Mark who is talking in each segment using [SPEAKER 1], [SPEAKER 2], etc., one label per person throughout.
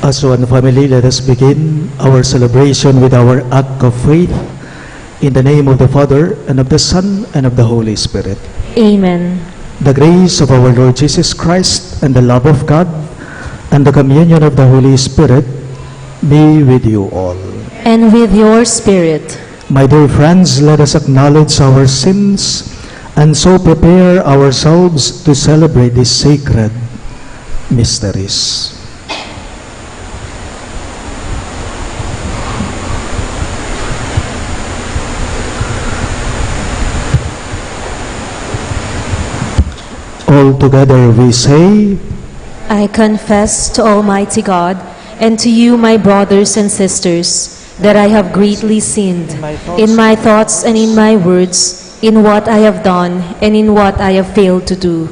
[SPEAKER 1] As one family, let us begin our celebration with our act of faith. In the name of the Father, and of the Son, and of the Holy Spirit.
[SPEAKER 2] Amen.
[SPEAKER 1] The grace of our Lord Jesus Christ, and the love of God, and the communion of the Holy Spirit be with you all.
[SPEAKER 2] And with your spirit.
[SPEAKER 1] My dear friends, let us acknowledge our sins and so prepare ourselves to celebrate these sacred mysteries. All together we say,
[SPEAKER 2] I confess to Almighty God and to you, my brothers and sisters, that I have greatly sinned in my thoughts and in my words, in what I have done and in what I have failed to do,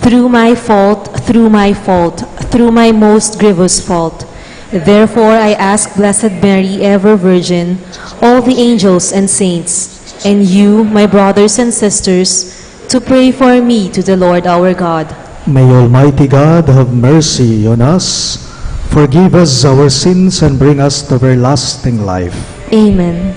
[SPEAKER 2] through my fault, through my most grievous fault. Therefore I ask Blessed Mary, ever Virgin, all the angels and saints, and you, my brothers and sisters, to pray for me to the Lord our God.
[SPEAKER 1] May Almighty God have mercy on us, forgive us our sins, and bring us to everlasting life.
[SPEAKER 2] Amen.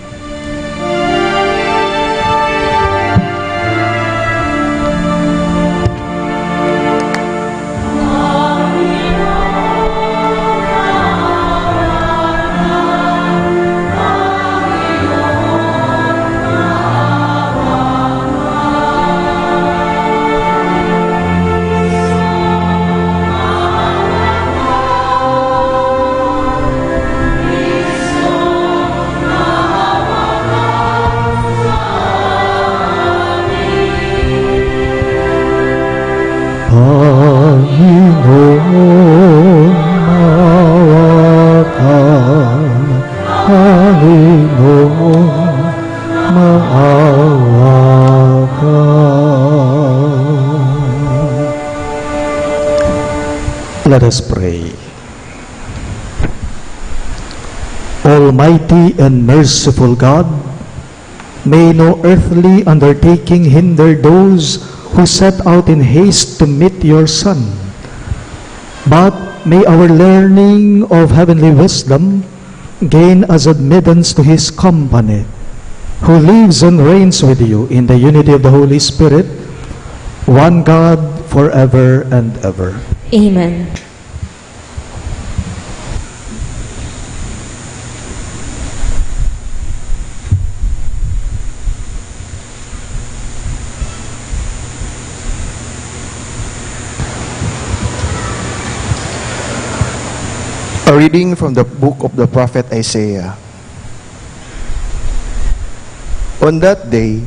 [SPEAKER 1] Panginoon, maawa ka. Panginoon, maawa ka. Let us pray. Almighty and merciful God, may no earthly undertaking hinder those who set out in haste to meet your Son. But may our learning of heavenly wisdom gain us admittance to his company, who lives and reigns with you in the unity of the Holy Spirit, one God, forever and ever.
[SPEAKER 2] Amen.
[SPEAKER 3] A reading from the book of the prophet Isaiah. On that day,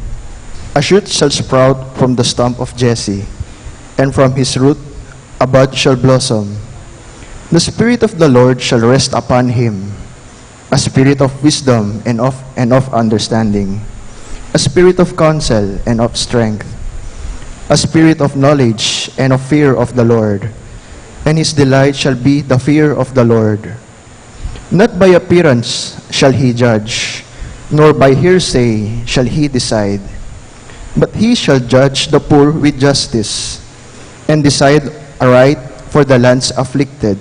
[SPEAKER 3] a shoot shall sprout from the stump of Jesse, and from his root a bud shall blossom. The Spirit of the Lord shall rest upon him, a spirit of wisdom and of understanding, a spirit of counsel and of strength, a spirit of knowledge and of fear of the Lord. And his delight shall be the fear of the Lord. Not by appearance shall he judge, nor by hearsay shall he decide. But he shall judge the poor with justice, and decide aright for the land's afflicted.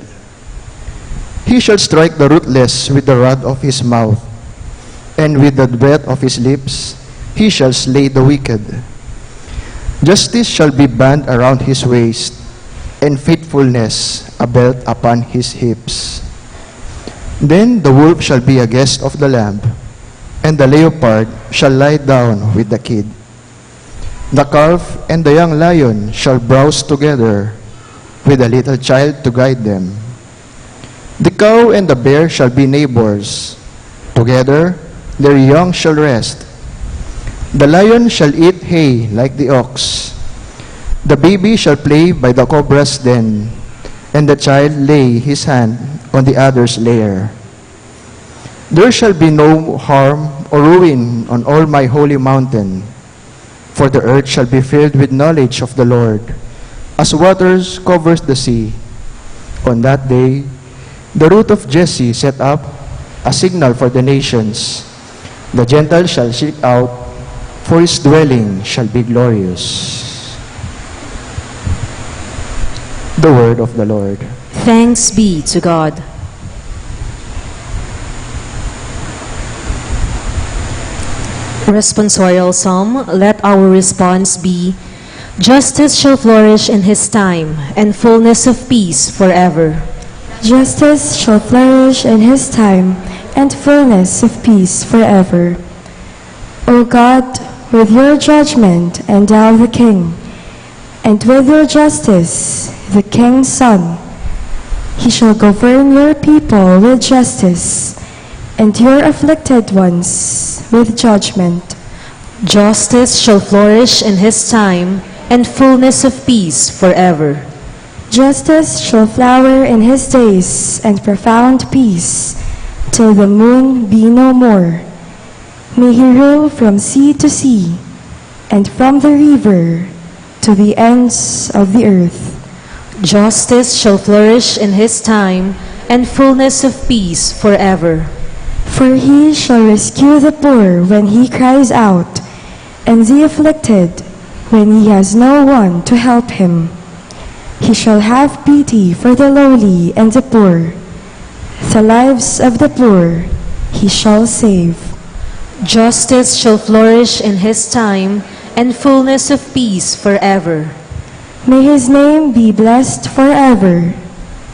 [SPEAKER 3] He shall strike the ruthless with the rod of his mouth, and with the breath of his lips he shall slay the wicked. Justice shall be bound around his waist, and faithfulness a belt upon his hips. Then the wolf shall be a guest of the lamb, and the leopard shall lie down with the kid. The calf and the young lion shall browse together, with a little child to guide them. The cow and the bear shall be neighbors, together their young shall rest. The lion shall eat hay like the ox. The baby shall play by the cobra's den, and the child lay his hand on the adder's lair. There shall be no harm or ruin on all my holy mountain, for the earth shall be filled with knowledge of the Lord, as waters covers the sea. On that day, the root of Jesse set up a signal for the nations. The Gentiles shall seek out, for his dwelling shall be glorious. The word of the Lord.
[SPEAKER 2] Thanks be to God. Responsorial Psalm, let our response be, Justice shall flourish in his time, and fullness of peace forever.
[SPEAKER 4] Justice shall flourish in his time, and fullness of peace forever. O God, with your judgment endow the king, and with your justice the king's son. He shall govern your people with justice, and your afflicted ones with judgment.
[SPEAKER 2] Justice shall flourish in his time, and fullness of peace forever.
[SPEAKER 4] Justice shall flower in his days, and profound peace, till the moon be no more. May he rule from sea to sea, and from the river to the ends of the earth.
[SPEAKER 2] Justice shall flourish in his time, and fullness of peace forever.
[SPEAKER 4] For he shall rescue the poor when he cries out, and the afflicted when he has no one to help him. He shall have pity for the lowly and the poor. The lives of the poor he shall save.
[SPEAKER 2] Justice shall flourish in his time, and fullness of peace forever.
[SPEAKER 4] May his name be blessed forever.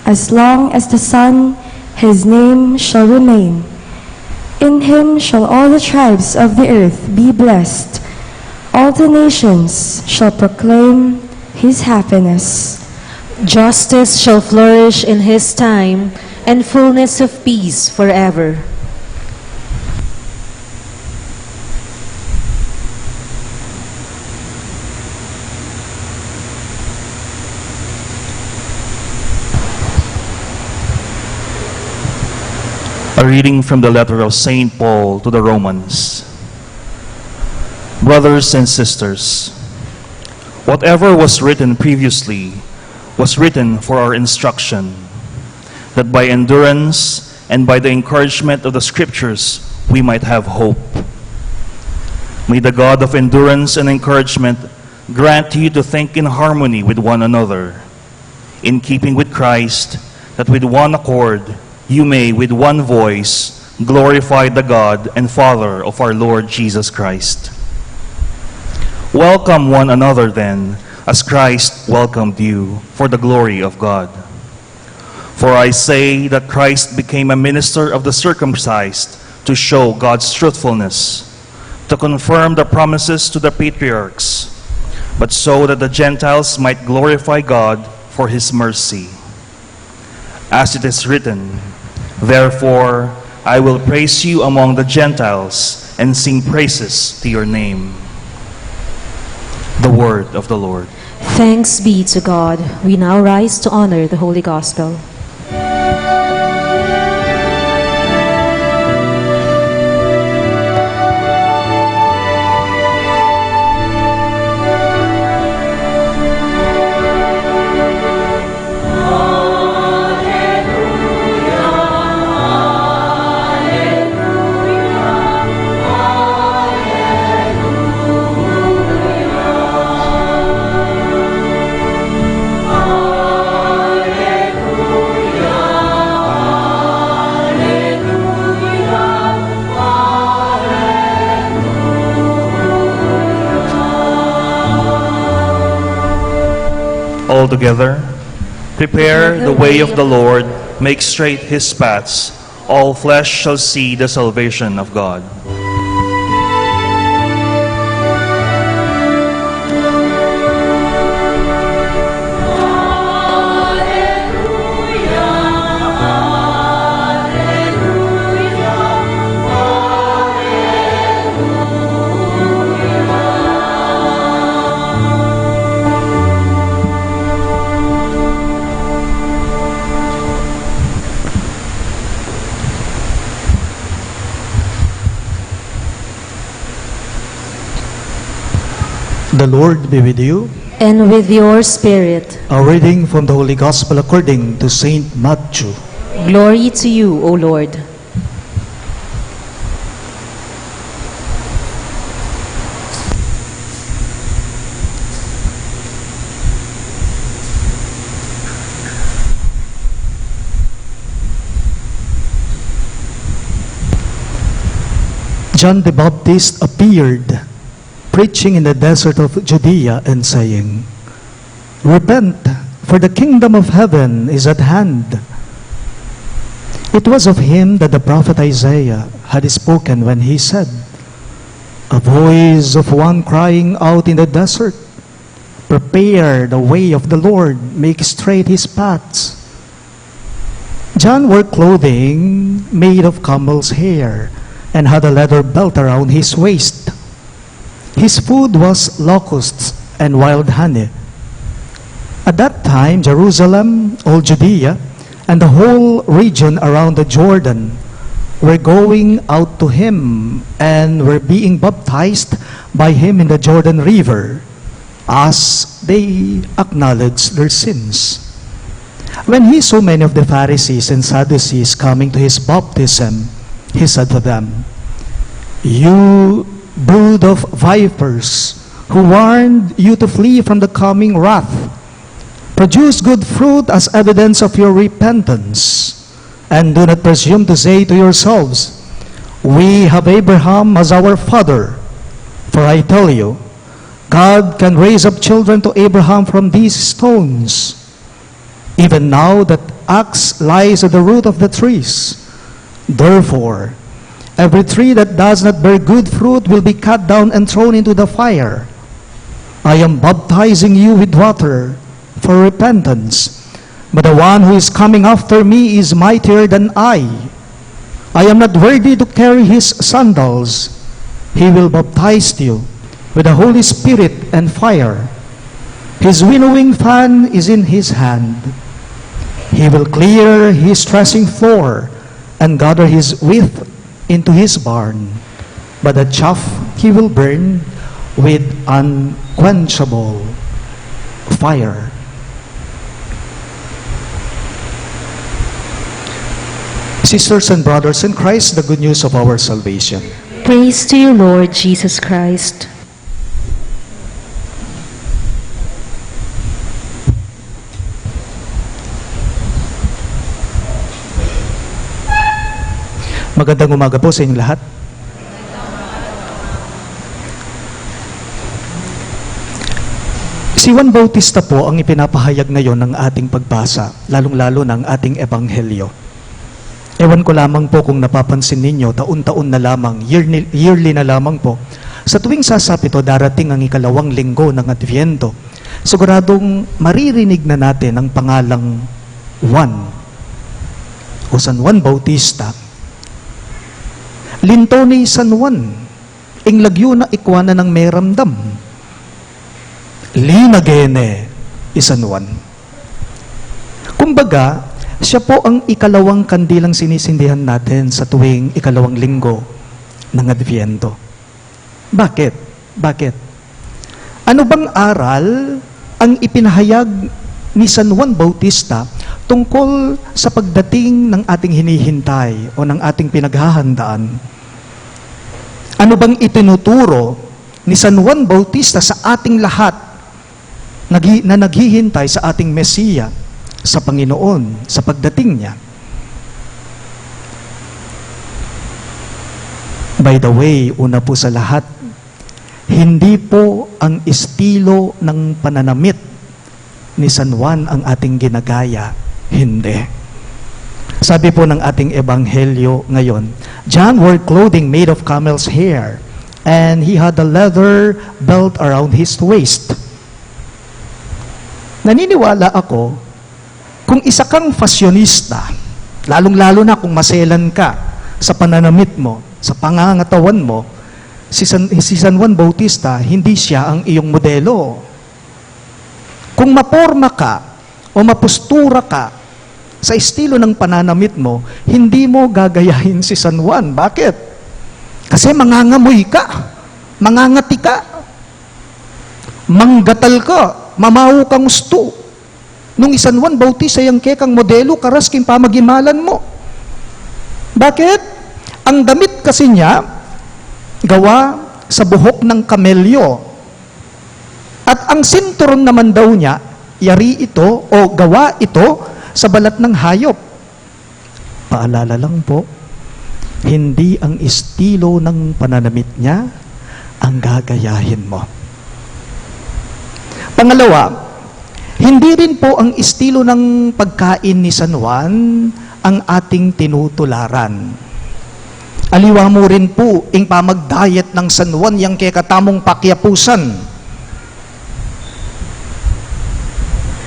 [SPEAKER 4] As long as the sun, his name shall remain. In him shall all the tribes of the earth be blessed. All the nations shall proclaim his happiness.
[SPEAKER 2] Justice shall flourish in his time, and fullness of peace forever.
[SPEAKER 5] A reading from the letter of St. Paul to the Romans. Brothers and sisters, whatever was written previously was written for our instruction, that by endurance and by the encouragement of the Scriptures we might have hope. May the God of endurance and encouragement grant you to think in harmony with one another, in keeping with Christ, that with one accord you may with one voice glorify the God and Father of our Lord Jesus Christ. Welcome one another then, as Christ welcomed you, for the glory of God. For I say that Christ became a minister of the circumcised to show God's truthfulness, to confirm the promises to the patriarchs, but so that the Gentiles might glorify God for his mercy. As it is written, therefore I will praise you among the Gentiles and sing praises to your name. The word of the Lord.
[SPEAKER 2] Thanks be to God. We now rise to honor the Holy Gospel.
[SPEAKER 5] All together, prepare the way of the Lord, make straight his paths. All flesh shall see the salvation of God.
[SPEAKER 1] The Lord be with you.
[SPEAKER 2] And with your spirit.
[SPEAKER 1] A reading from the Holy Gospel according to Saint Matthew.
[SPEAKER 2] Glory to you, O Lord.
[SPEAKER 1] John the Baptist appeared, preaching in the desert of Judea and saying, "Repent, for the kingdom of heaven is at hand." It was of him that the prophet Isaiah had spoken when he said, "A voice of one crying out in the desert, prepare the way of the Lord, make straight his paths." John wore clothing made of camel's hair and had a leather belt around his waist. His food was locusts and wild honey. At that time, Jerusalem, all Judea, and the whole region around the Jordan were going out to him and were being baptized by him in the Jordan River as they acknowledged their sins. When he saw many of the Pharisees and Sadducees coming to his baptism, he said to them, "You brood of vipers, who warned you to flee from the coming wrath, produce good fruit as evidence of your repentance, and do not presume to say to yourselves, 'We have Abraham as our father.' For I tell you, God can raise up children to Abraham from these stones. Even now that axe lies at the root of the trees. Therefore, every tree that does not bear good fruit will be cut down and thrown into the fire. I am baptizing you with water for repentance, but the one who is coming after me is mightier than I. I am not worthy to carry his sandals. He will baptize you with the Holy Spirit and fire. His winnowing fan is in his hand. He will clear his threshing floor and gather his wheat into his barn, but the chaff he will burn with unquenchable fire." Sisters and brothers in Christ, the good news of our salvation.
[SPEAKER 2] Praise to you, Lord Jesus Christ.
[SPEAKER 1] Magandang umaga po sa inyong lahat. Si Juan Bautista po ang ipinapahayag ngayon ng ating pagbasa, lalong-lalo ng ating ebanghelyo. Ewan ko lamang po kung napapansin ninyo, taon-taon na lamang, yearly na lamang po, sa tuwing sasapito darating ang ikalawang linggo ng Adviento, siguradong maririnig na natin ang pangalang Juan o San Juan Bautista. Linto ni San Juan, ing lagyo na ikwana ng meramdam. Linagene ni San Juan. Kumbaga, siya po ang ikalawang kandilang sinisindihan natin sa tuwing ikalawang linggo ng Adviento. Bakit? Bakit? Ano bang aral ang ipinahayag ni San Juan Bautista tungkol sa pagdating ng ating hinihintay o ng ating pinaghahandaan? Ano bang itinuturo ni San Juan Bautista sa ating lahat na naghihintay sa ating Mesiya, sa Panginoon, sa pagdating niya? By the way, una po sa lahat, hindi po ang estilo ng pananamit ni San Juan ang ating ginagaya. Hindi. Sabi po ng ating ebanghelyo ngayon, John wore clothing made of camel's hair, and he had a leather belt around his waist. Naniniwala ako, kung isa kang fashionista, lalong-lalo na kung maselan ka sa pananamit mo, sa pangangatawan mo, si San Juan Bautista, hindi siya ang iyong modelo. Kung maporma ka o mapustura ka sa estilo ng pananamit mo, hindi mo gagayahin si San Juan. Bakit? Kasi mangangamoy ka, mangangati ka, manggatal ka, mamaw kang gusto. Nung San Juan Bautista yung kekang modelo, karas king pamagimalan mo. Bakit? Ang damit kasi niya, gawa sa buhok ng kamelyo. At ang sinturon naman daw niya, yari ito o gawa ito sa balat ng hayop. Paalala lang po, Hindi ang estilo ng pananamit niya ang gagayahin mo. Pangalawa, hindi rin po ang estilo ng pagkain ni San Juan ang ating tinutularan. Aliwa mo rin po ang pamagdayet ng San Juan yang kay katamong pakyapusan.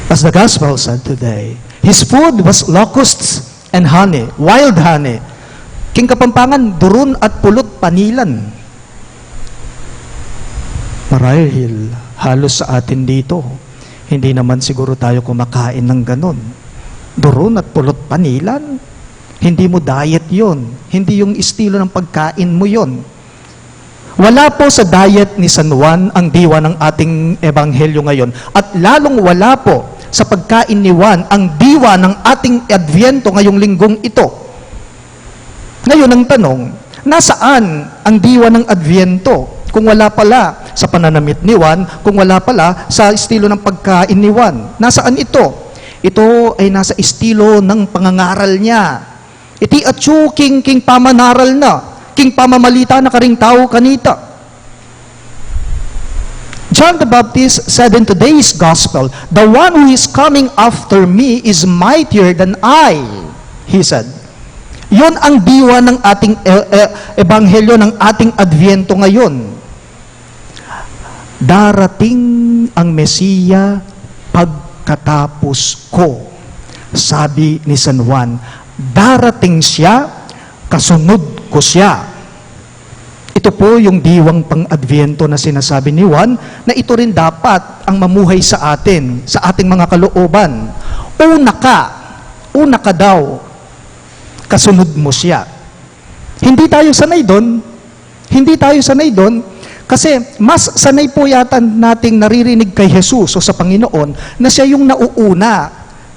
[SPEAKER 1] As the gospel said today, his food was locusts and honey, wild honey. King Kapampangan, durun at pulot panilan. Marahil, halos sa atin dito, hindi naman siguro tayo kumakain ng ganon. Durun at pulot panilan. Hindi mo diet yon. Hindi yung estilo ng pagkain mo yon. Wala po sa diet ni San Juan ang diwa ng ating ebanghelyo ngayon. At lalong wala po sa pagkain ni Juan ang diwa ng ating Adviento ngayong linggong ito. Ngayon ang tanong, nasaan ang diwa ng Adviento? Kung wala pala sa pananamit ni Juan, kung wala pala sa estilo ng pagkain ni Juan. Nasaan ito? Ito ay nasa estilo ng pangangaral niya. Iti atsu king pamanaral na, king pamamalita na karing tao kanita. John the Baptist said in today's gospel, "The one who is coming after me is mightier than I," he said. Yun ang diwa ng ating ebanghelyo, ng ating Adviento ngayon. Darating ang Mesiya pagkatapos ko. Sabi ni San Juan, darating siya, kasunod ko siya. Ito po yung diwang pang-Adviento na sinasabi ni Juan, na ito rin dapat ang mamuhay sa atin, sa ating mga kalooban. Una ka daw, kasunod mo siya. Hindi tayo sanay doon, kasi mas sanay po yata nating naririnig kay Jesus o sa Panginoon na siya yung nauuna,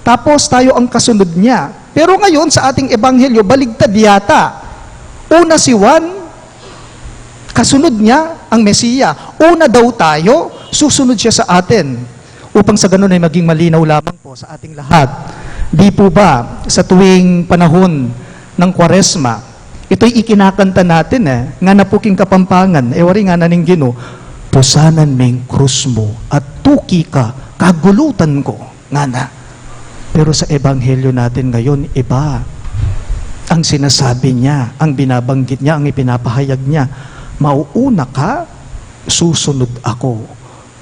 [SPEAKER 1] tapos tayo ang kasunod niya. Pero ngayon sa ating ebanghelyo, baligtad yata. Una si Juan, kasunod niya ang Mesiya. Una daw tayo, susunod siya sa atin. Upang sa ganun ay maging malinaw lamang po sa ating lahat. Di po ba sa tuwing panahon ng Kwaresma, ito'y ikinakanta natin nga na po King Kapampangan, wari nga naning Gino, pusanan ming krus mo at tuki ka, kagulutan ko, nga na. Pero sa ebanghelyo natin ngayon, iba. Ang sinasabi niya, ang binabanggit niya, ang ipinapahayag niya, mauuna ka, susunod ako.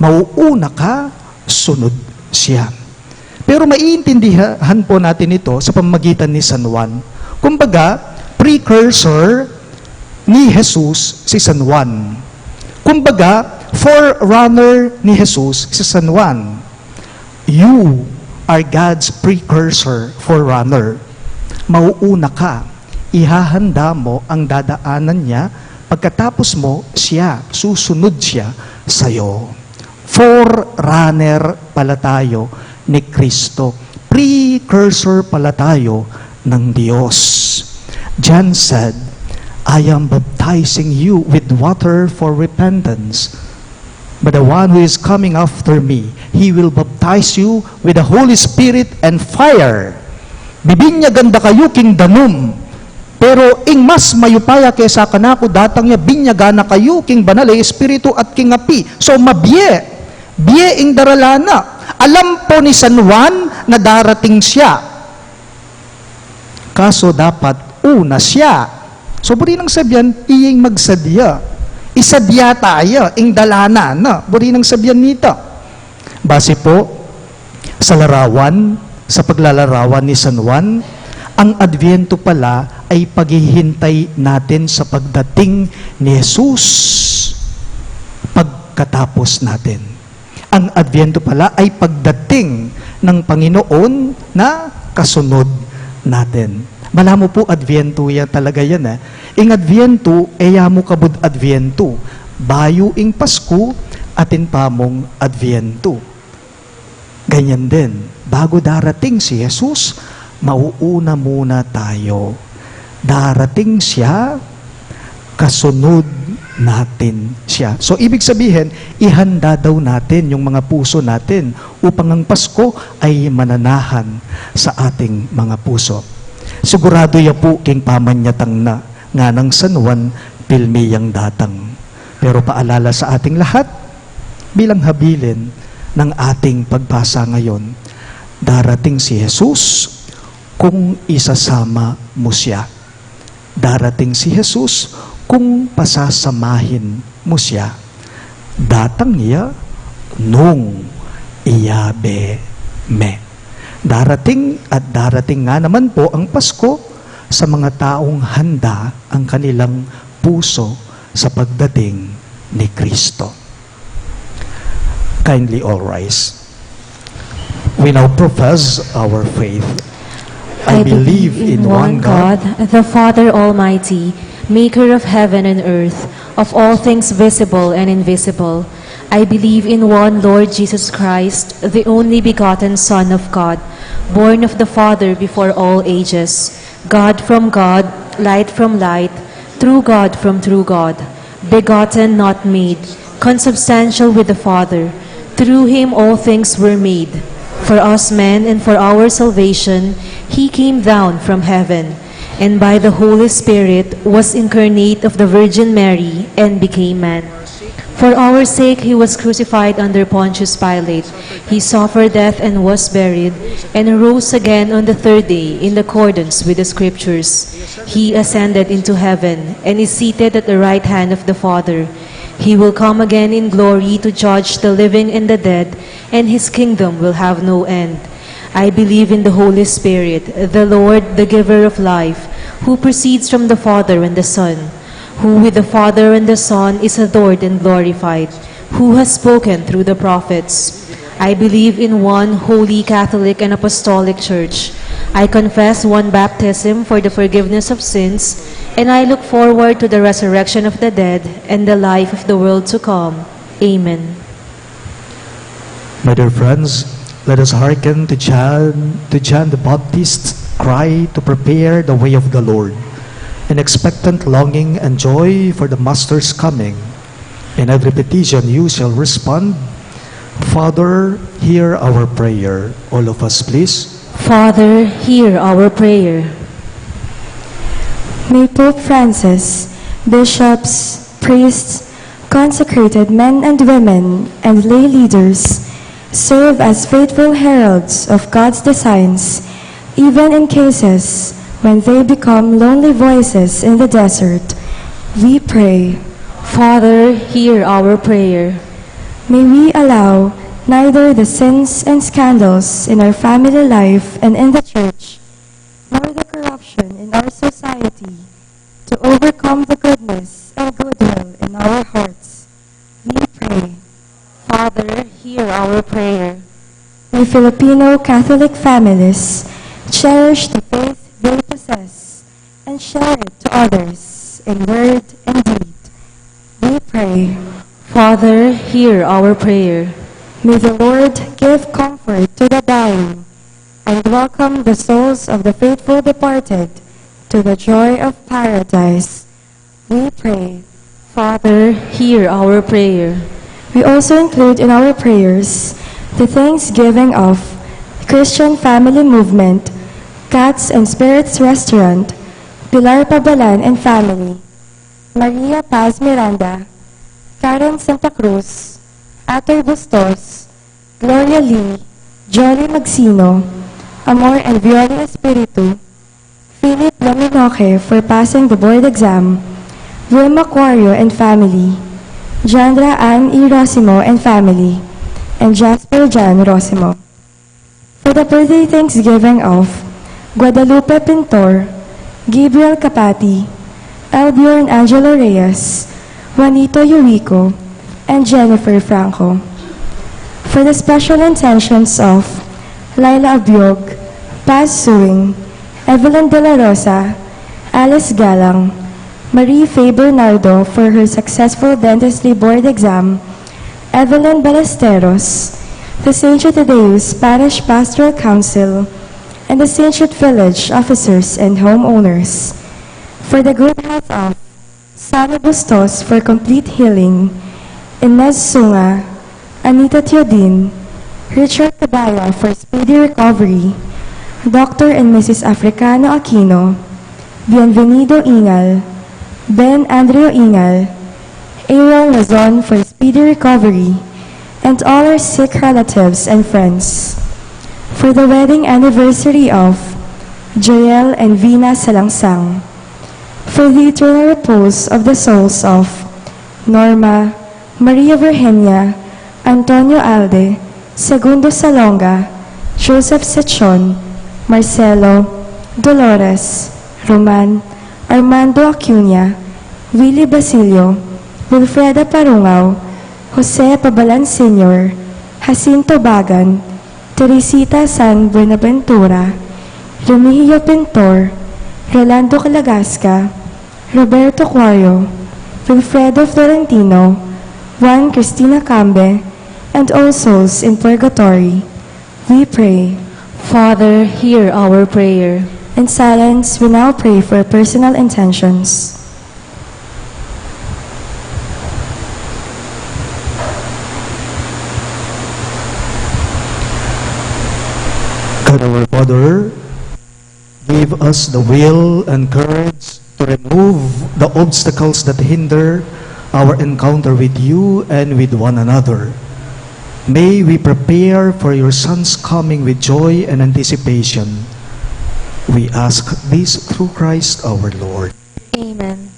[SPEAKER 1] Mauuna ka, sunod siya. Pero maiintindihan po natin ito sa pamamagitan ni San Juan. Kumbaga, precursor ni Jesus si San Juan. Kumbaga, forerunner ni Jesus si San Juan. You are God's precursor, forerunner. Mauuna ka, ihahanda mo ang dadaanan niya, pagkatapos mo, siya, susunod siya sa'yo. Forerunner pala tayo ni Kristo. Precursor pala tayo ng Diyos. John said, I am baptizing you with water for repentance. But the one who is coming after me, he will baptize you with the Holy Spirit and fire. Bibinya ganda kayo king danum. Pero ing mas mayupaya kaysa kanako datang niya binyagana kayo king banal espiritu at king api. So mabye. Biye ing daralana. Alam po ni San Juan na darating siya. Kaso dapat una siya. So buri nang sabyan, iying magsadya. Isadya tayo, ing dalana na. Buri nang sabyan nito. Base po sa larawan, sa paglalarawan ni San Juan, ang Adviento pala ay paghihintay natin sa pagdating ni Jesus pagkatapos natin. Ang Adviento pala ay pagdating ng Panginoon na kasunod natin. Malamo po Adviento yan talaga yan. Ing Adviento, mo kabud Adviento. Bayo ing Pasko, atin pamong Adviento. Ganyan din. Bago darating si Jesus, mauuna muna tayo. Darating siya, kasunod natin siya. So, ibig sabihin, ihanda daw natin yung mga puso natin upang ang Pasko ay mananahan sa ating mga puso. Sigurado ya po king pamanyatang na nga ng San Juan pilmiyang datang. Pero paalala sa ating lahat, bilang habilin ng ating pagbasa ngayon, darating si Jesus kung isasama mo siya. Darating si Jesus kung pasasamahin mo siya. Datang niya nung iyabe me. Darating at darating nga naman po ang Pasko sa mga taong handa ang kanilang puso sa pagdating ni Kristo. Kindly all rise. We now profess our faith. I believe in one God,
[SPEAKER 2] the Father Almighty, maker of heaven and earth, of all things visible and invisible. I believe in one Lord Jesus Christ, the only begotten Son of God, born of the Father before all ages, God from God, light from light, true God from true God, begotten, not made, consubstantial with the Father. Through him all things were made. For us men and for our salvation, he came down from heaven, and by the Holy Spirit was incarnate of the Virgin Mary and became man. For our sake he was crucified under Pontius Pilate. He suffered death and was buried, and arose again on the third day in accordance with the Scriptures. He ascended into heaven, and is seated at the right hand of the Father. He will come again in glory to judge the living and the dead, and his kingdom will have no end. I believe in the Holy Spirit, the Lord, the giver of life, who proceeds from the Father and the Son, who with the Father and the Son is adored and glorified, who has spoken through the prophets. I believe in one holy Catholic and Apostolic Church. I confess one baptism for the forgiveness of sins, and I look forward to the resurrection of the dead and the life of the world to come. Amen.
[SPEAKER 1] My dear friends, let us hearken to John the Baptist's cry to prepare the way of the Lord, in expectant longing and joy for the Master's coming. In every petition you shall respond, Father, hear our prayer. All of us, please.
[SPEAKER 2] Father, hear our prayer.
[SPEAKER 4] May Pope Francis, bishops, priests, consecrated men and women, and lay leaders serve as faithful heralds of God's designs, even in cases when they become lonely voices in the desert. We pray.
[SPEAKER 2] Father, hear our prayer.
[SPEAKER 4] May we allow neither the sins and scandals in our family life and in the church, nor the corruption in our society, to overcome the goodness and goodwill in our hearts. We pray.
[SPEAKER 2] Father, hear our prayer.
[SPEAKER 4] May Filipino Catholic families cherish the faith they possess and share it to others in word and deed. We pray.
[SPEAKER 2] Father, hear our prayer.
[SPEAKER 4] May the Lord give comfort to the dying and welcome the souls of the faithful departed to the joy of paradise. We pray.
[SPEAKER 2] Father, hear our prayer.
[SPEAKER 4] We also include in our prayers the thanksgiving of Christian Family Movement, Cats and Spirits Restaurant, Pilar Pabalan and Family, Maria Paz Miranda, Karen Santa Cruz, Atoy Bustos, Gloria Lee, Jolly Magsino, Amor and Viola Espiritu, Philip Laminoque for passing the board exam, Wilma Quario and family, Jandra Ann E. Rosimo and family, and Jasper Jan Rosimo. For the birthday thanksgiving of Guadalupe Pintor, Gabriel Capati, Albion Angelo Reyes, Juanito Eurico, and Jennifer Franco. For the special intentions of Laila Abiog, Paz Suing, Evelyn De La Rosa, Alice Galang, Marie Faye Bernardo for her successful dentistry board exam, Evelyn Ballesteros, the St. Jude Thaddeus Parish Pastoral Council, and the St. Jude Village officers and homeowners. For the good health of Sara Bustos for complete healing, Inez Sunga, Anita Teodin, Richard Cabaya for speedy recovery, Dr. and Mrs. Africano Aquino, Bienvenido Ingal, Ben Andreo Ingal, Aaron Lazon for speedy recovery, and all our sick relatives and friends. For the wedding anniversary of Joel and Vina Salangsang. For the eternal repose of the souls of Norma, Maria Virginia, Antonio Alde, Segundo Salonga, Joseph Sechon, Marcelo, Dolores, Roman, Armando Acuña, Willie Basilio, Wilfreda Parungaw, Jose Pabalan Sr., Jacinto Bagan, Teresita San Buenaventura, Remigio Pintor, Rolando Calagasca, Roberto Cuario, Wilfredo Florentino, Juan Cristina Cambe, and all souls in purgatory. We pray.
[SPEAKER 2] Father, hear our prayer.
[SPEAKER 4] In silence, we now pray for personal intentions.
[SPEAKER 1] God our Father, give us the will and courage to remove the obstacles that hinder our encounter with you and with one another. May we prepare for your Son's coming with joy and anticipation. We ask this through Christ our Lord.
[SPEAKER 2] Amen.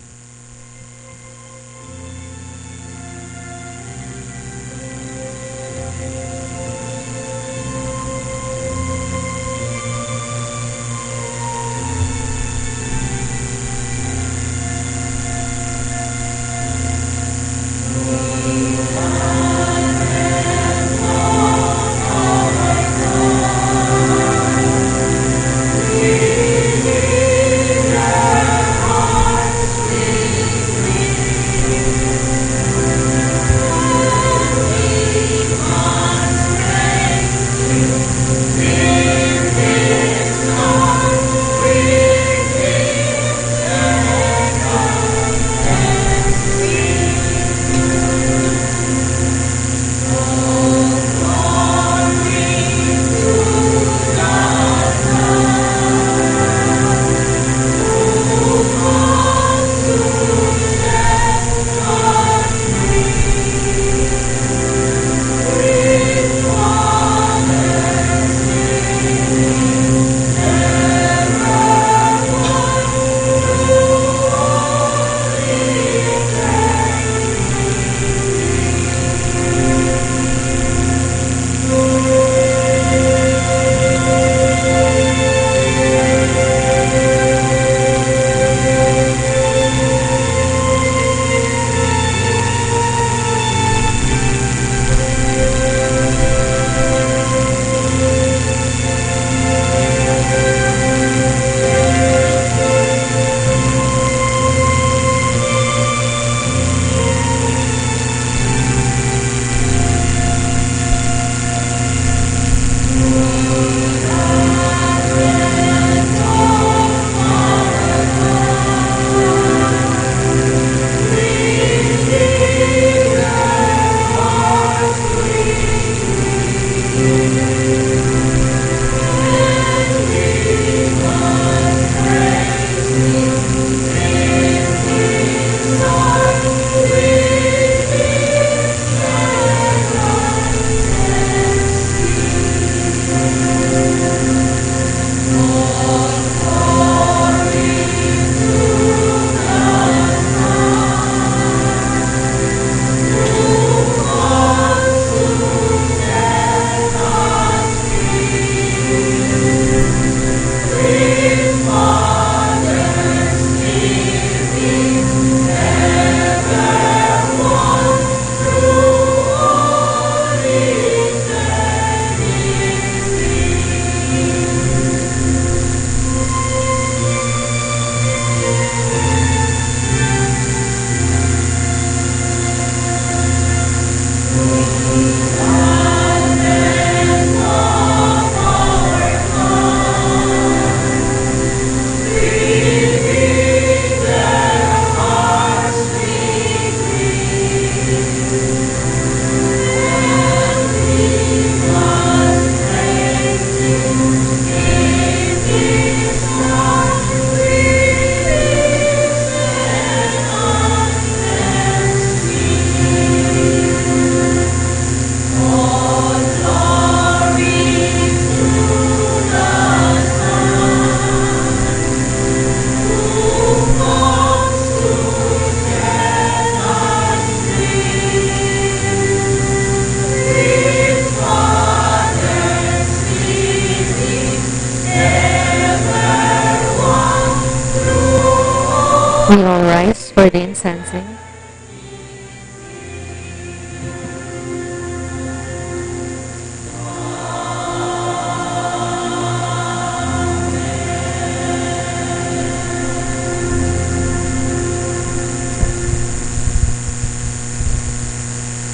[SPEAKER 2] sensing.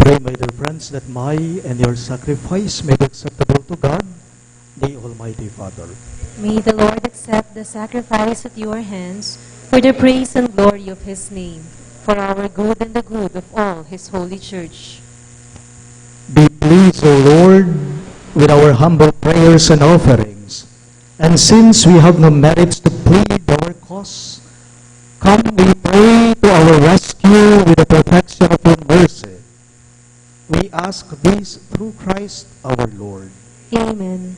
[SPEAKER 1] Pray, my dear friends, that my and your sacrifice may be acceptable to God, the Almighty Father.
[SPEAKER 2] May the Lord accept the sacrifice at your hands for the praise and glory of his name, for our good and the good of all his holy church.
[SPEAKER 1] Be pleased, O Lord, with our humble prayers and offerings. And since we have no merits to plead our cause, come, we pray, to our rescue with the perfection of your mercy. We ask this through Christ our Lord.
[SPEAKER 2] Amen.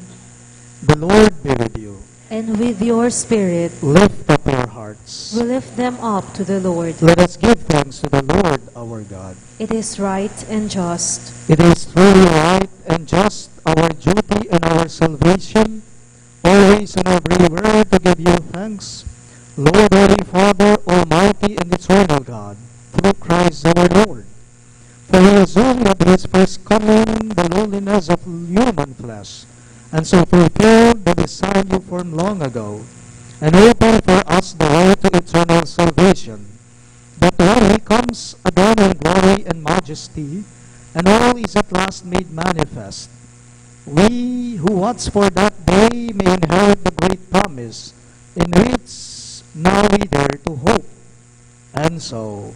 [SPEAKER 1] The Lord be with you.
[SPEAKER 2] And with your spirit,
[SPEAKER 1] Lift up your hearts.
[SPEAKER 2] we lift them up to the Lord.
[SPEAKER 1] Let us give thanks to the Lord our God.
[SPEAKER 2] It is right and just.
[SPEAKER 1] It is truly right and just, our duty and our salvation, always and everywhere to give you thanks, Lord, Holy Father, Almighty and Eternal God, through Christ our Lord. For he assumed at his first coming the lowliness of human flesh, and so fulfilled the design you formed long ago, and opened for us the way to eternal salvation. That when he comes again in glory and majesty, and all is at last made manifest, we who watch for that day may inherit the great promise, in which now we dare to hope. And so,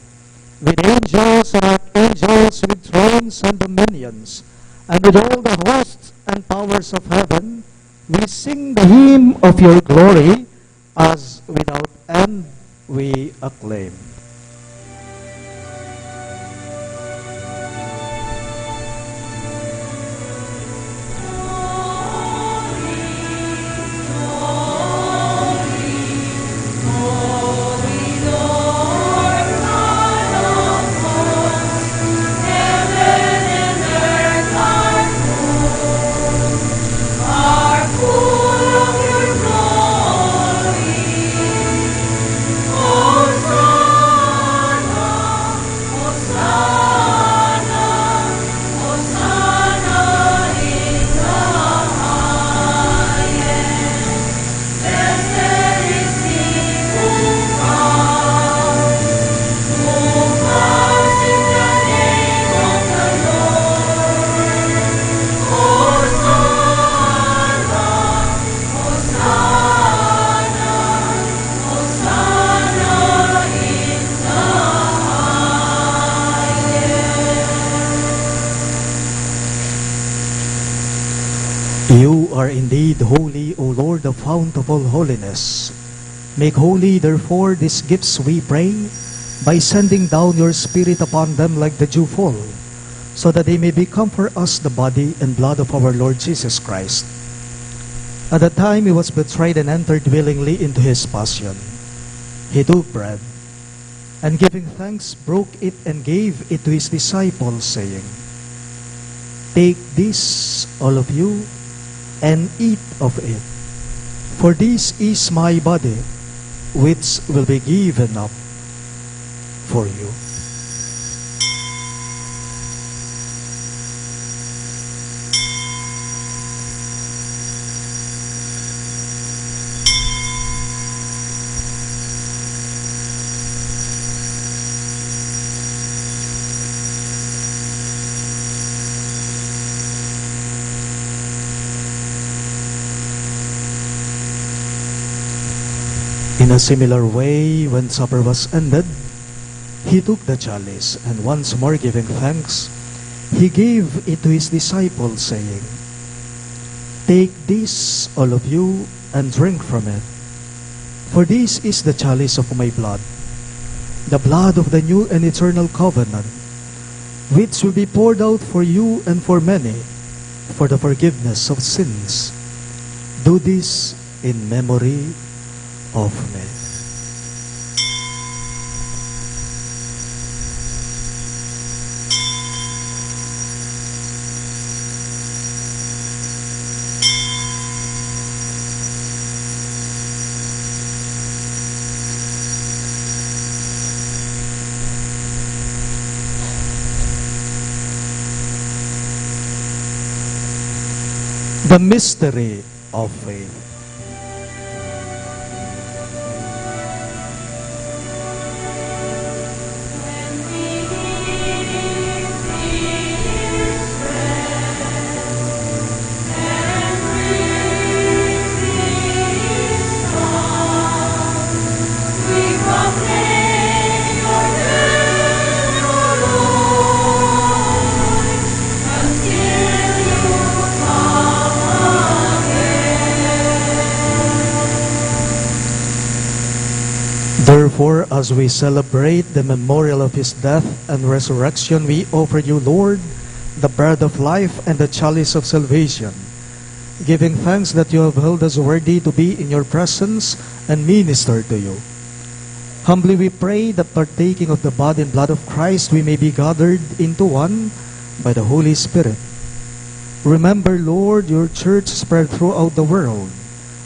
[SPEAKER 1] with angels and archangels, with thrones and dominions, and with all the hosts and powers of heaven, we sing the hymn of your glory, as without end we acclaim. You are indeed holy, O Lord, the fount of all holiness. Make holy, therefore, these gifts, we pray, by sending down your Spirit upon them like the dewfall, so that they may become for us the body and blood of our Lord Jesus Christ. At the time he was betrayed and entered willingly into his passion, he took bread, and giving thanks, broke it and gave it to his disciples, saying, "Take this, all of you, and eat of it. For this is my body, which will be given up for you." In a similar way, when supper was ended, he took the chalice, and once more giving thanks, he gave it to his disciples, saying, "Take this, all of you, and drink from it. For this is the chalice of my blood, the blood of the new and eternal covenant, which will be poured out for you and for many, for the forgiveness of sins. Do this in memory of me." The mystery of faith. Therefore, as we celebrate the memorial of his death and resurrection, we offer you, Lord, the bread of life and the chalice of salvation, giving thanks that you have held us worthy to be in your presence and minister to you. Humbly we pray that partaking of the body and blood of Christ, we may be gathered into one by the Holy Spirit. Remember, Lord, your church spread throughout the world,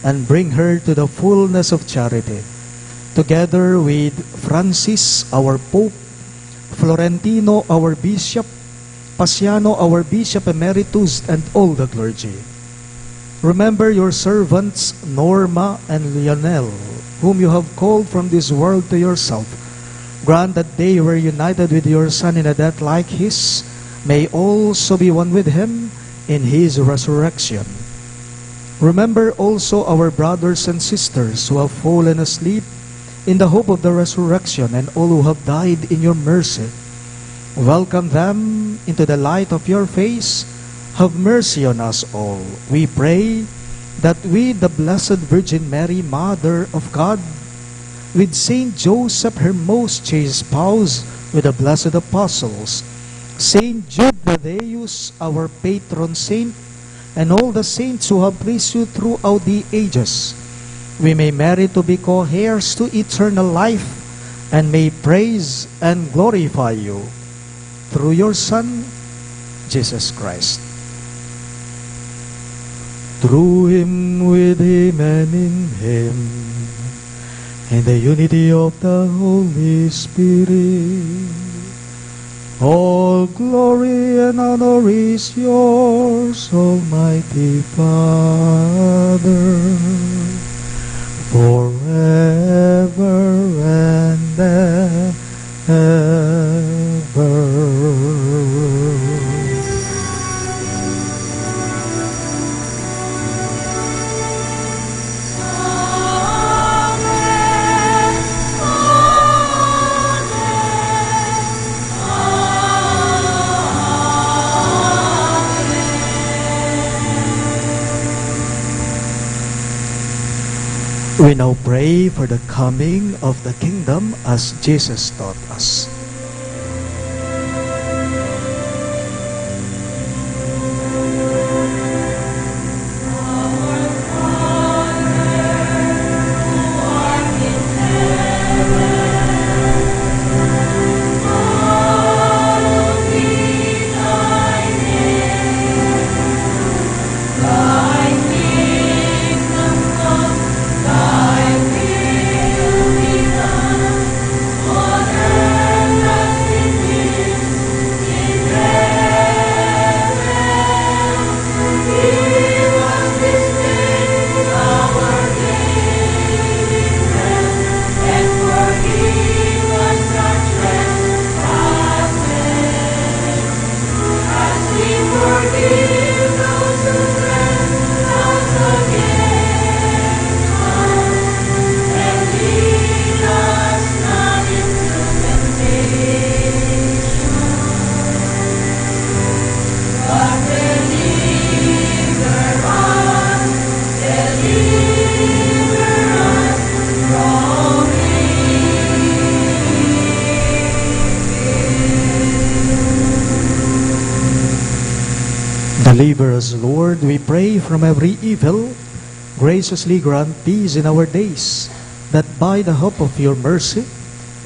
[SPEAKER 1] and bring her to the fullness of charity. Together with Francis, our Pope, Florentino, our Bishop, Pasiano, our Bishop Emeritus, and all the clergy. Remember your servants, Norma and Lionel, whom you have called from this world to yourself. Grant that they were united with your Son in a death like his, may also be one with him in his resurrection. Remember also our brothers and sisters who have fallen asleep in the hope of the resurrection, and all who have died in your mercy. Welcome them into the light of your face. Have mercy on us all. We pray that with the Blessed Virgin Mary, Mother of God, with Saint Joseph, her most chaste spouse, with the blessed apostles, Saint Jude Thaddeus, our patron saint, and all the saints who have pleased you throughout the ages, we may merit to be co-heirs to eternal life, and may praise and glorify you through your Son, Jesus Christ. Through him, with him, and in him, in the unity of the Holy Spirit, all glory and honor is yours, Almighty Father, forever and ever. We now pray for the coming of the kingdom as Jesus taught us. Deliver us, Lord, we pray, from every evil. Graciously grant peace in our days, that by the help of your mercy,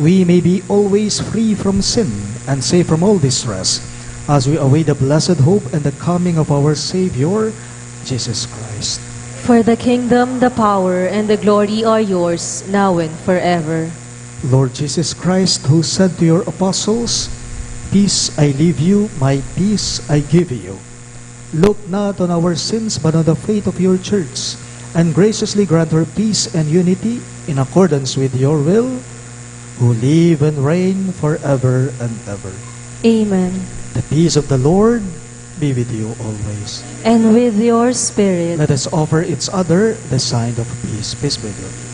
[SPEAKER 1] we may be always free from sin and safe from all distress, as we await the blessed hope and the coming of our Savior, Jesus Christ.
[SPEAKER 2] For the kingdom, the power, and the glory are yours, now and forever.
[SPEAKER 1] Lord Jesus Christ, who said to your apostles, "Peace I leave you, my peace I give you," Look not on our sins, but on the faith of your church, and graciously grant her peace and unity in accordance with your will, who live and reign forever and ever.
[SPEAKER 2] Amen.
[SPEAKER 1] The peace of the Lord be with you always.
[SPEAKER 2] And with your spirit.
[SPEAKER 1] Let us offer each other the sign of peace. Peace be with you.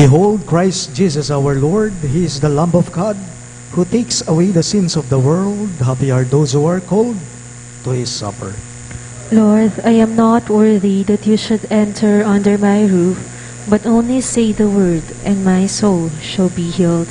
[SPEAKER 1] Behold Christ Jesus our Lord, He is the Lamb of God, who takes away the sins of the world. Happy are those who are called to His supper.
[SPEAKER 2] Lord, I am not worthy that you should enter under my roof, but only say the word, and my soul shall be healed.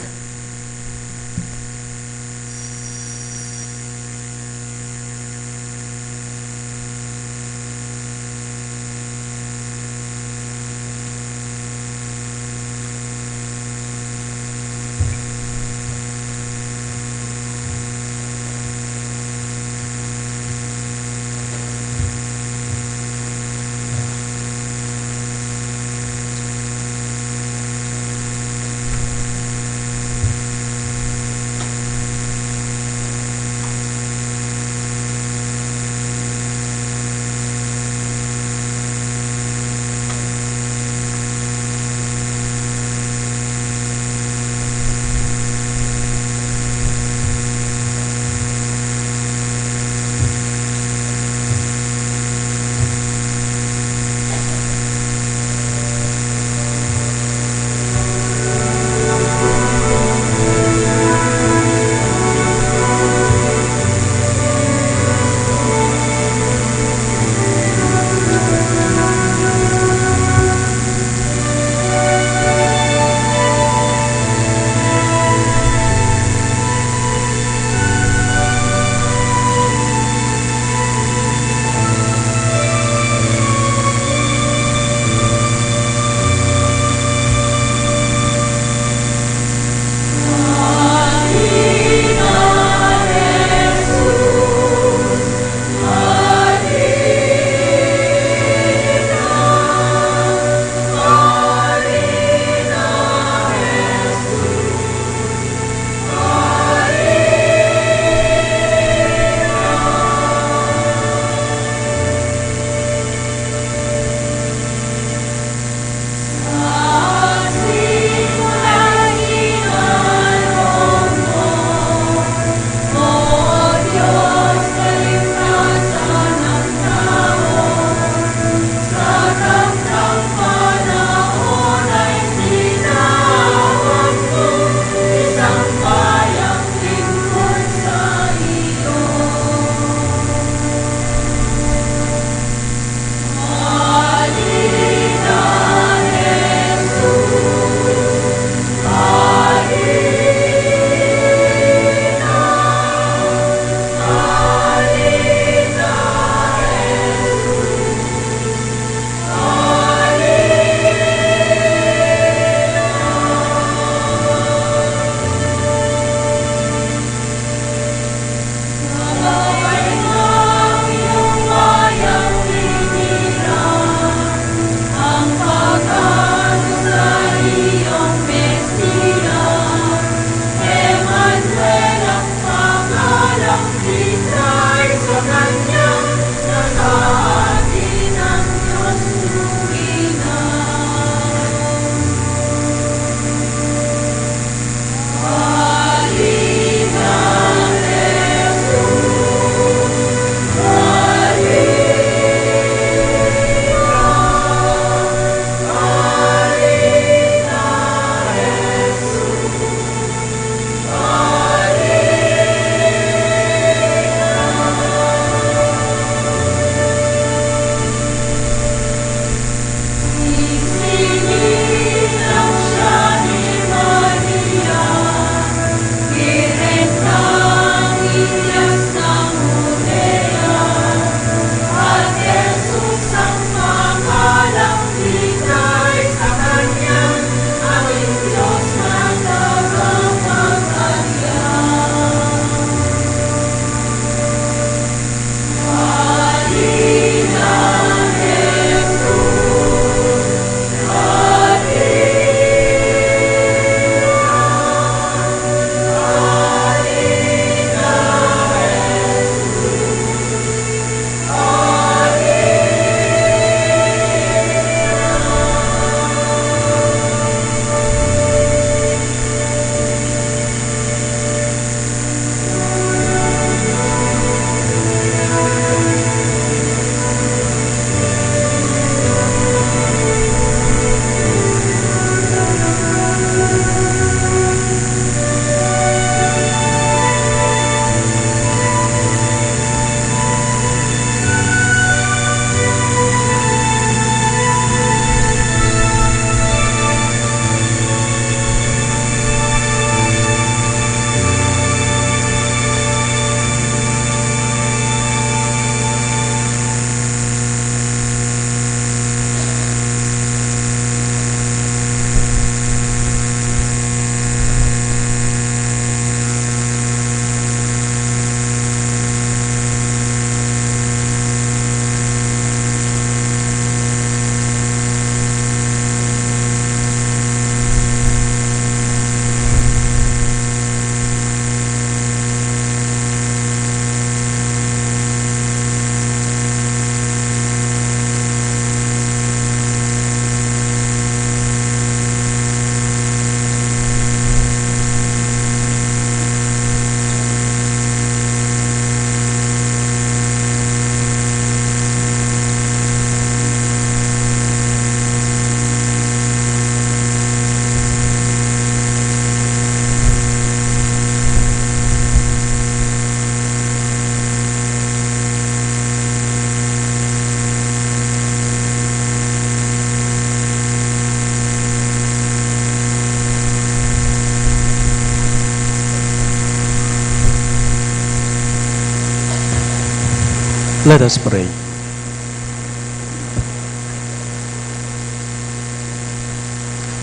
[SPEAKER 1] Let us pray.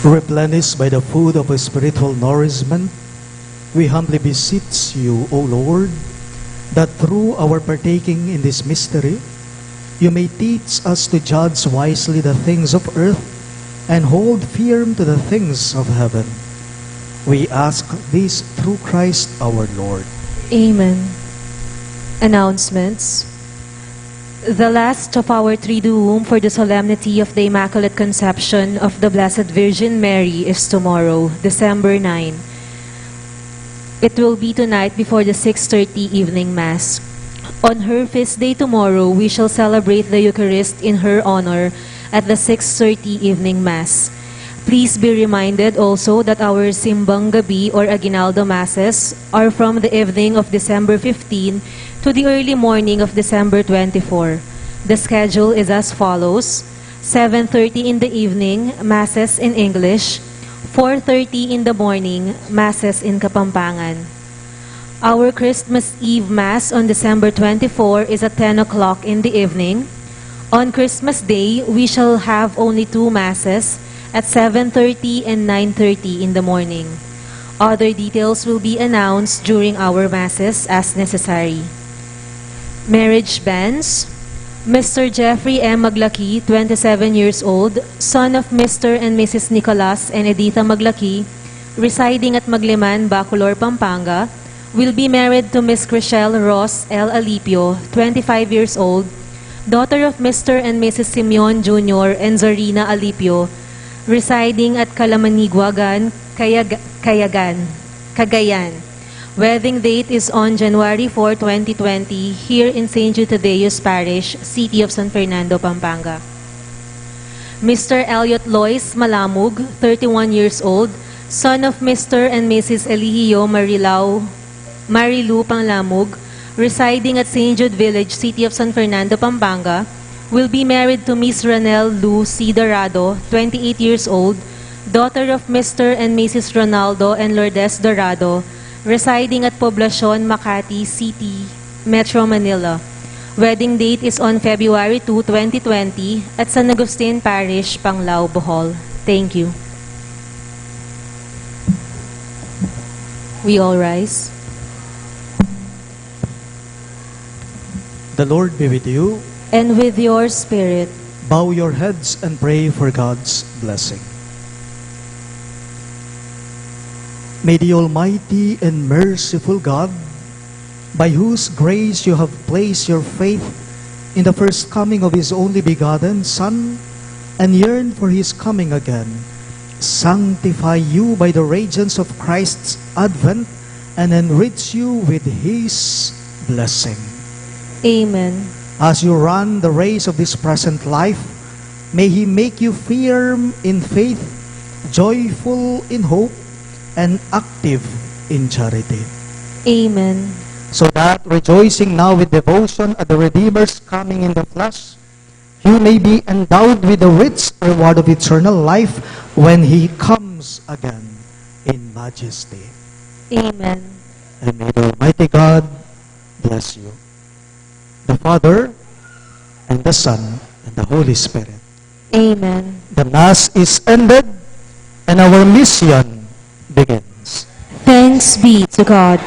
[SPEAKER 1] Replenished by the food of spiritual nourishment, we humbly beseech you, O Lord, that through our partaking in this mystery, you may teach us to judge wisely the things of earth and hold firm to the things of heaven. We ask this through Christ our Lord.
[SPEAKER 2] Amen. Announcements. The last of our Triduum for the solemnity of the Immaculate Conception of the Blessed Virgin Mary is tomorrow, December 9. It will be tonight before the 6:30 evening Mass. On her feast day tomorrow, we shall celebrate the Eucharist in her honor at the 6:30 evening Mass. Please be reminded also that our Simbang Gabi or Aguinaldo Masses are from the evening of December 15 to the early morning of December 24. The schedule is as follows: 7:30 in the evening, Masses in English; 4:30 in the morning, Masses in Kapampangan. Our Christmas Eve Mass on December 24 is at 10 o'clock in the evening. On Christmas Day, we shall have only 2 Masses at 7:30 and 9:30 in the morning. Other details will be announced during our Masses as necessary. Marriage bans. Mr. Jeffrey M. Maglaki, 27 years old, son of Mr. and Mrs. Nicolas and Editha Maglaki, residing at Magliman, Bacolor, Pampanga, will be married to Miss Chriselle Ross L. Alipio, 25 years old, daughter of Mr. and Mrs. Simeon Jr. and Zarina Alipio, residing at Calamaniguagan, Cagayan. Wedding date is on January 4, 2020, here in St. Jude Thaddeus Parish, City of San Fernando, Pampanga. Mr. Elliot Lois Malamug, 31 years old, son of Mr. and Mrs. Eligio Marilu Panglamug, residing at St. Jude Village, City of San Fernando, Pampanga, will be married to Miss Ranel Lu C. Dorado, 28 years old, daughter of Mr. and Mrs. Ronaldo and Lourdes Dorado, residing at Poblacion, Makati City, Metro Manila. Wedding date is on February 2, 2020 at San Agustin Parish, Panglao, Bohol. Thank you. We all rise.
[SPEAKER 1] The Lord be with you.
[SPEAKER 2] And with your spirit.
[SPEAKER 1] Bow your heads and pray for God's blessing. May the Almighty and merciful God, by whose grace you have placed your faith in the first coming of His only begotten Son, and yearn for His coming again, sanctify you by the radiance of Christ's advent, and enrich you with His blessing.
[SPEAKER 2] Amen.
[SPEAKER 1] As you run the race of this present life, may He make you firm in faith, joyful in hope, and active in charity.
[SPEAKER 2] Amen.
[SPEAKER 1] So that, rejoicing now with devotion at the Redeemer's coming in the flesh, you may be endowed with the rich reward of eternal life when He comes again in majesty.
[SPEAKER 2] Amen.
[SPEAKER 1] And may the Almighty God bless you, the Father, and the Son, and the Holy Spirit.
[SPEAKER 2] Amen.
[SPEAKER 1] The Mass is ended, and our mission begins.
[SPEAKER 2] Thanks be to God.